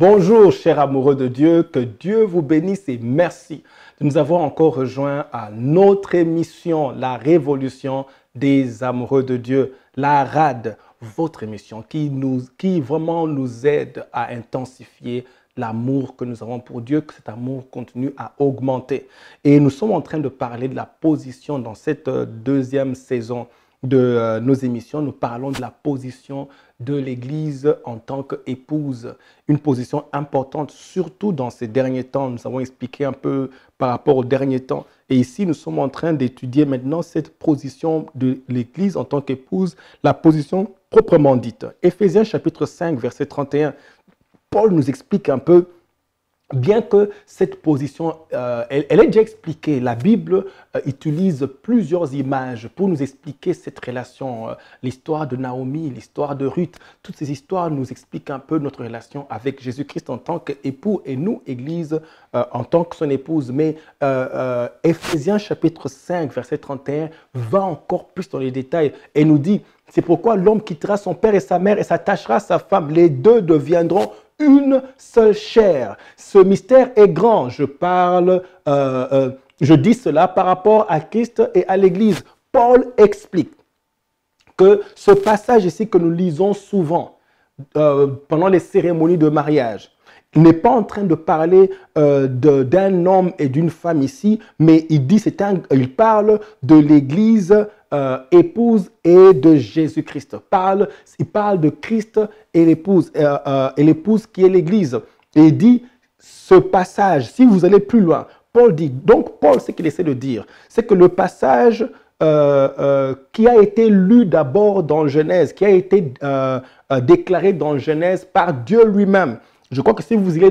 Bonjour, chers amoureux de Dieu, que Dieu vous bénisse et merci de nous avoir encore rejoints à notre émission, la révolution des amoureux de Dieu, la RAD, votre émission qui vraiment nous aide à intensifier l'amour que nous avons pour Dieu, que cet amour continue à augmenter. Et nous sommes en train de parler de la position dans cette deuxième saison de nos émissions. Nous parlons de la position de l'Église en tant qu'épouse, une position importante, surtout dans ces derniers temps. Nous avons expliqué un peu par rapport aux derniers temps. Et ici, nous sommes en train d'étudier maintenant cette position de l'Église en tant qu'épouse, la position proprement dite. Éphésiens chapitre 5, verset 31, Paul nous explique un peu, bien que cette position, elle est déjà expliquée. La Bible utilise plusieurs images pour nous expliquer cette relation. L'histoire de Naomi, l'histoire de Ruth, toutes ces histoires nous expliquent un peu notre relation avec Jésus-Christ en tant qu'époux et nous, Église, en tant que son épouse. Mais Éphésiens chapitre 5, verset 31 va encore plus dans les détails et nous dit, c'est pourquoi l'homme quittera son père et sa mère et s'attachera à sa femme. Les deux deviendront une seule chair. Ce mystère est grand. Je dis cela par rapport à Christ et à l'Église. Paul explique que ce passage ici que nous lisons souvent pendant les cérémonies de mariage, il n'est pas en train de parler d'un homme et d'une femme ici, mais il parle de l'Église épouse et de Jésus-Christ. Il parle de Christ et l'épouse qui est l'Église. Et il dit, ce passage, si vous allez plus loin, Paul dit, donc Paul, ce qu'il essaie de dire, c'est que le passage qui a été lu d'abord dans Genèse, qui a été déclaré dans Genèse par Dieu lui-même. Je crois que si vous allez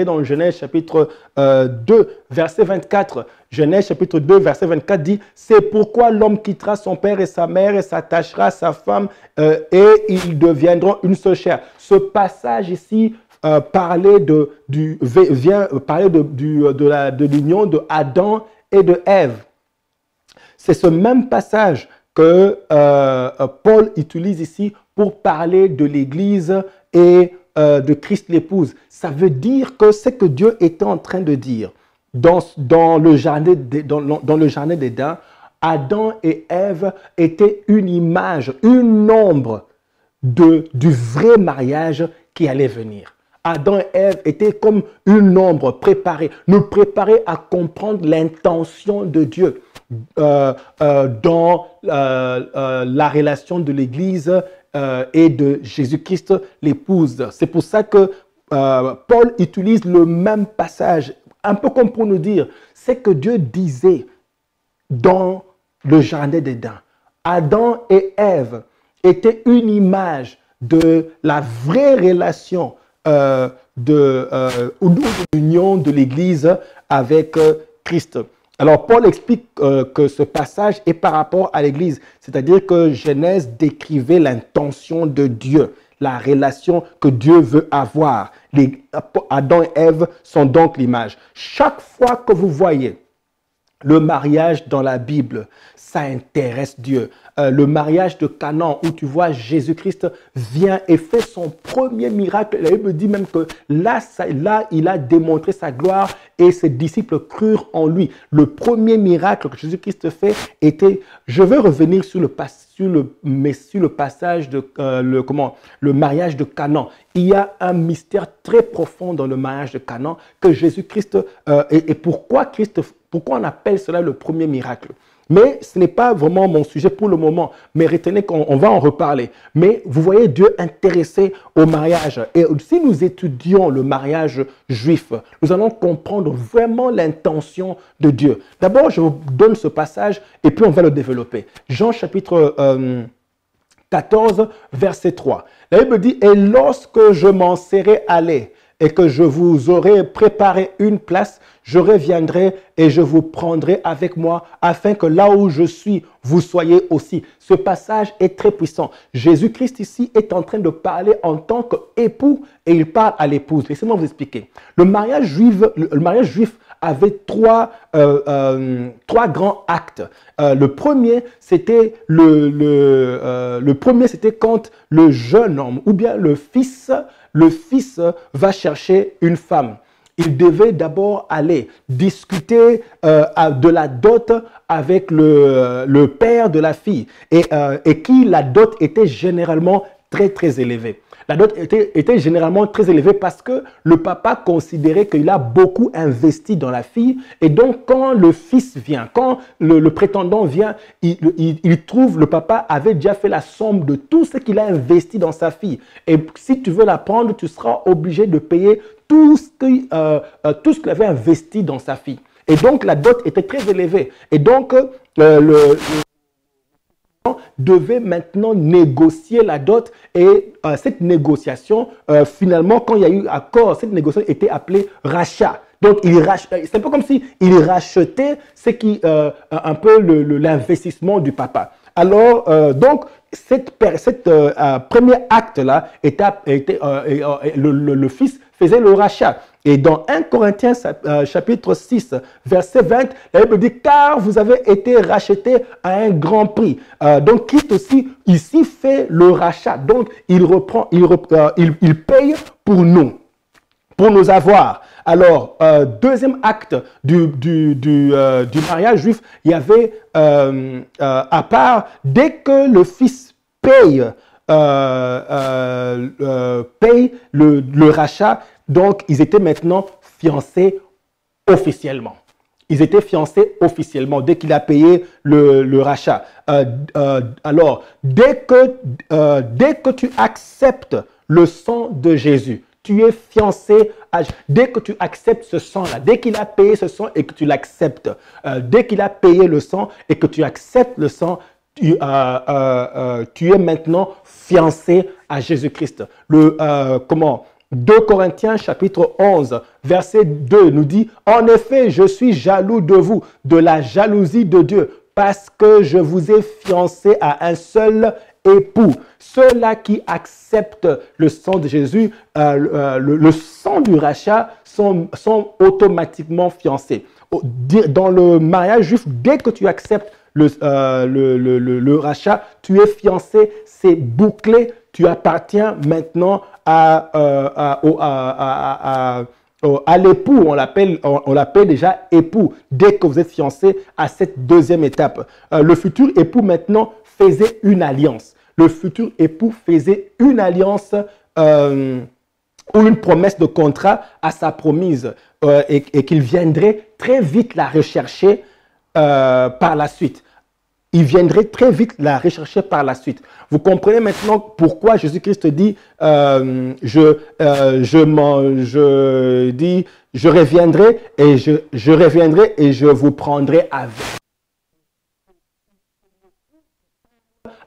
dans Genèse chapitre 2, verset 24, Genèse chapitre 2, verset 24 dit « C'est pourquoi l'homme quittera son père et sa mère et s'attachera à sa femme et ils deviendront une seule chair. » Ce passage ici parlait de l'union de Adam et de Ève. C'est ce même passage que Paul utilise ici pour parler de l'Église et de Christ l'épouse. Ça veut dire que ce que Dieu était en train de dire dans le jardin d'Éden, Adam et Ève étaient une image, une ombre du vrai mariage qui allait venir. Adam et Ève étaient comme une ombre nous préparer à comprendre l'intention de Dieu dans la relation de l'Église et de Jésus-Christ, l'épouse. C'est pour ça que Paul utilise le même passage, un peu comme pour nous dire, c'est que Dieu disait dans le jardin d'Éden. Adam et Ève étaient une image de la vraie relation de l'union de l'Église avec Christ. Alors, Paul explique que ce passage est par rapport à l'Église, c'est-à-dire que Genèse décrivait l'intention de Dieu, la relation que Dieu veut avoir. Adam et Ève sont donc l'image. Chaque fois que vous voyez le mariage dans la Bible, ça intéresse Dieu. Le mariage de Canaan, où tu vois Jésus-Christ vient et fait son premier miracle. La Bible dit même que là, il a démontré sa gloire et ses disciples crurent en lui. Le premier miracle que Jésus-Christ fait était, je veux revenir sur le passage de le mariage de Canaan. Il y a un mystère très profond dans le mariage de Canaan que Jésus-Christ, et pourquoi on appelle cela le premier miracle? Mais ce n'est pas vraiment mon sujet pour le moment. Mais retenez qu'on va en reparler. Mais vous voyez Dieu intéressé au mariage. Et si nous étudions le mariage juif, nous allons comprendre vraiment l'intention de Dieu. D'abord, je vous donne ce passage et puis on va le développer. Jean chapitre 14, verset 3. La Bible dit « Et lorsque je m'en serai allé, et que je vous aurai préparé une place, je reviendrai et je vous prendrai avec moi afin que là où je suis, vous soyez aussi. » Ce passage est très puissant. Jésus-Christ ici est en train de parler en tant qu'époux et il parle à l'épouse. Laissez-moi vous expliquer. Le mariage juif avait trois grands actes. Le premier, c'était quand le jeune homme ou bien le fils va chercher une femme. Il devait d'abord aller discuter de la dot avec le père de la fille et qui la dot était généralement très élevée. La dot était généralement très élevée parce que le papa considérait qu'il a beaucoup investi dans la fille et donc quand le fils vient, quand le prétendant vient, il trouve le papa avait déjà fait la somme de tout ce qu'il a investi dans sa fille et si tu veux la prendre, tu seras obligé de payer tout ce qu'il avait investi dans sa fille. Et donc, la dot était très élevée. Et donc, le devait maintenant négocier la dot. Et cette négociation, finalement, quand il y a eu accord, cette négociation était appelée rachat. Donc, c'est un peu comme s'il rachetait un peu l'investissement du papa. Alors, donc, premier acte-là, le fils faisait le rachat. Et dans 1 Corinthiens chapitre 6, verset 20, la Bible dit « Car vous avez été rachetés à un grand prix ». Donc, Christ aussi, ici, fait le rachat. Donc, il paye pour nous, pour nous avoir. Alors, deuxième acte du mariage juif, il y avait, à part, dès que le fils paye le rachat, donc ils étaient maintenant fiancés officiellement. Ils étaient fiancés officiellement dès qu'il a payé le rachat. Alors, dès que tu acceptes le sang de Jésus, tu es fiancé. Dès que tu acceptes ce sang-là, dès qu'il a payé ce sang et que tu l'acceptes, dès qu'il a payé le sang et que tu acceptes le sang, tu es maintenant fiancé à Jésus-Christ. 2 Corinthiens chapitre 11, verset 2 nous dit « En effet, je suis jaloux de vous, de la jalousie de Dieu, parce que je vous ai fiancé à un seul époux. Ceux-là qui acceptent le sang de Jésus, le sang du rachat, sont automatiquement fiancés. Dans le mariage juif, dès que tu acceptes le rachat, tu es fiancé, c'est bouclé, tu appartiens maintenant à l'époux. On l'appelle déjà époux dès que vous êtes fiancé à cette deuxième étape. Le futur époux maintenant faisait une alliance. Le futur époux faisait une alliance ou une promesse de contrat à sa promise et qu'il viendrait très vite la rechercher par la suite. Il viendrait très vite la rechercher par la suite. Vous comprenez maintenant pourquoi Jésus-Christ dit je reviendrai et je reviendrai et je vous prendrai avec.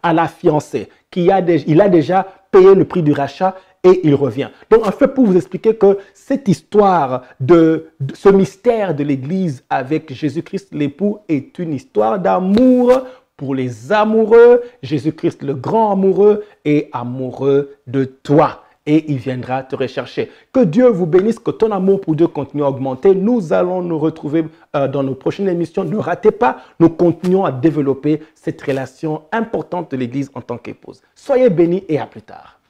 À la fiancée, il a déjà payé le prix du rachat et il revient. Donc, en fait, pour vous expliquer que cette histoire ce mystère de l'Église avec Jésus-Christ l'époux est une histoire d'amour pour les amoureux. Jésus-Christ, le grand amoureux, est amoureux de toi. Et il viendra te rechercher. Que Dieu vous bénisse, que ton amour pour Dieu continue à augmenter. Nous allons nous retrouver dans nos prochaines émissions. Ne ratez pas, nous continuons à développer cette relation importante de l'Église en tant qu'épouse. Soyez bénis et à plus tard.